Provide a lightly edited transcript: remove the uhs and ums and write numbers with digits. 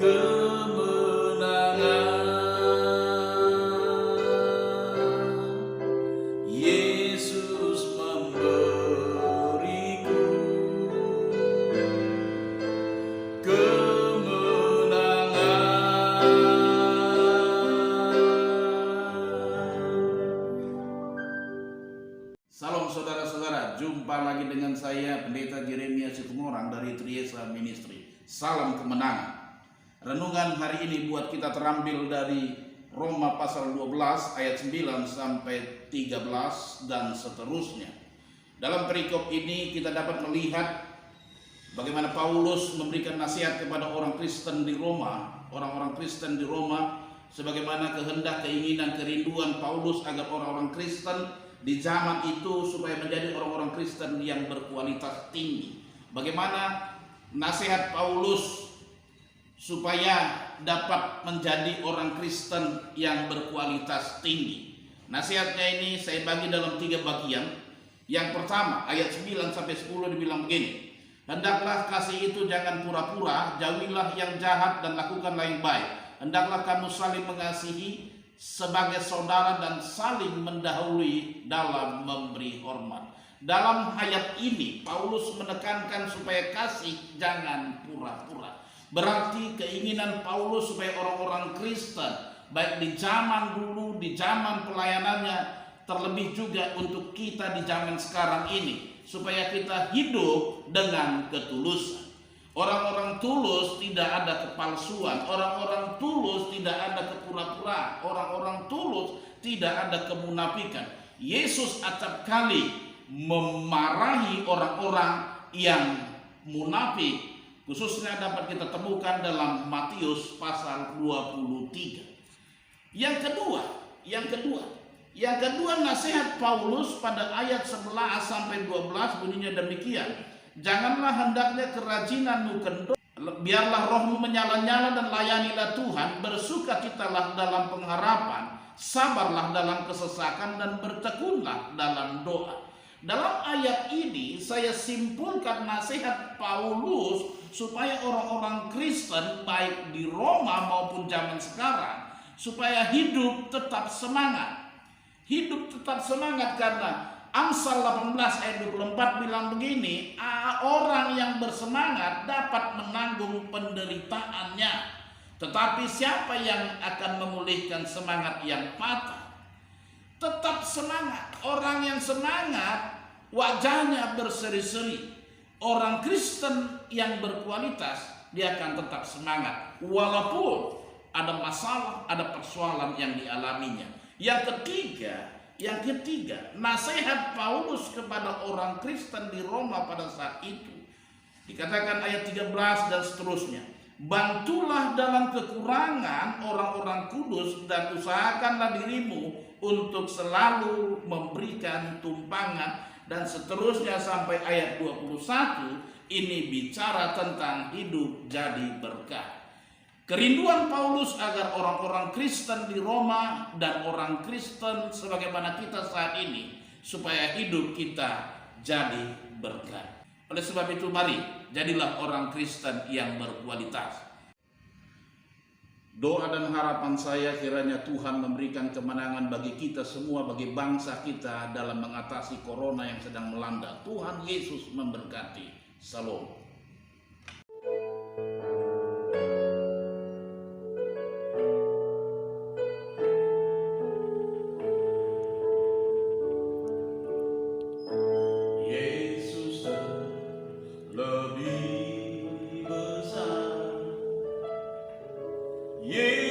kemenangan. Yesus memberiku kemenangan. Salam saudara-saudara, jumpa lagi dengan saya Pendeta Jeremia Situmorang dari Triesa Ministry. Salam kemenangan. Renungan hari ini buat kita terambil dari Roma pasal 12 ayat 9 sampai 13 dan seterusnya. Dalam perikop ini kita dapat melihat bagaimana Paulus memberikan nasihat kepada orang Kristen di Roma, orang-orang Kristen di Roma, sebagaimana kehendak, keinginan, kerinduan Paulus agar orang-orang Kristen di zaman itu supaya menjadi orang-orang Kristen yang berkualitas tinggi. Bagaimana nasihat Paulus supaya dapat menjadi orang Kristen yang berkualitas tinggi. Nasihatnya ini saya bagi dalam 3 bagian. Yang pertama, ayat 9 sampai 10 dibilang begini. Hendaklah kasih itu jangan pura-pura, jauhilah yang jahat dan lakukanlah yang baik. Hendaklah kamu saling mengasihi sebagai saudara dan saling mendahului dalam memberi hormat. Dalam ayat ini Paulus menekankan supaya kasih jangan pura-pura. Berarti keinginan Paulus supaya orang-orang Kristen baik di zaman dulu, di zaman pelayanannya, terlebih juga untuk kita di zaman sekarang ini, supaya kita hidup dengan ketulusan. Orang-orang tulus tidak ada kepalsuan, orang-orang tulus tidak ada kepura-puraan, orang-orang tulus tidak ada kemunafikan. Yesus acap kali memarahi orang-orang yang munafik, khususnya dapat kita temukan dalam Matius pasal 23. Yang kedua nasihat Paulus pada ayat 11 sampai 12 bunyinya demikian. Janganlah hendaknya kerajinanmu kendor, biarlah rohmu menyala-nyala dan layanilah Tuhan, bersukacitalah dalam pengharapan, sabarlah dalam kesesakan dan bertekunlah dalam doa. Dalam ayat ini saya simpulkan nasihat Paulus supaya orang-orang Kristen baik di Roma maupun zaman sekarang supaya hidup tetap semangat. Hidup tetap semangat karena Amsal 18 ayat 24 bilang begini, orang yang bersemangat dapat menanggung penderitaannya. Tetapi siapa yang akan memulihkan semangat yang patah? Tetap semangat. Orang yang semangat wajahnya berseri-seri. Orang Kristen yang berkualitas dia akan tetap semangat walaupun ada masalah, ada persoalan yang dialaminya. Yang ketiga, nasihat Paulus kepada orang Kristen di Roma pada saat itu. Dikatakan ayat 13 dan seterusnya. Bantulah dalam kekurangan orang-orang kudus dan usahakanlah dirimu untuk selalu memberikan tumpangan. Dan seterusnya sampai ayat 21 ini bicara tentang hidup jadi berkah. Kerinduan Paulus agar orang-orang Kristen di Roma dan orang Kristen sebagaimana kita saat ini supaya hidup kita jadi berkat. Oleh sebab itu mari jadilah orang Kristen yang berkualitas. Doa dan harapan saya kiranya Tuhan memberikan kemenangan bagi kita semua, bagi bangsa kita dalam mengatasi corona yang sedang melanda. Tuhan Yesus memberkati. Salam. Yeah.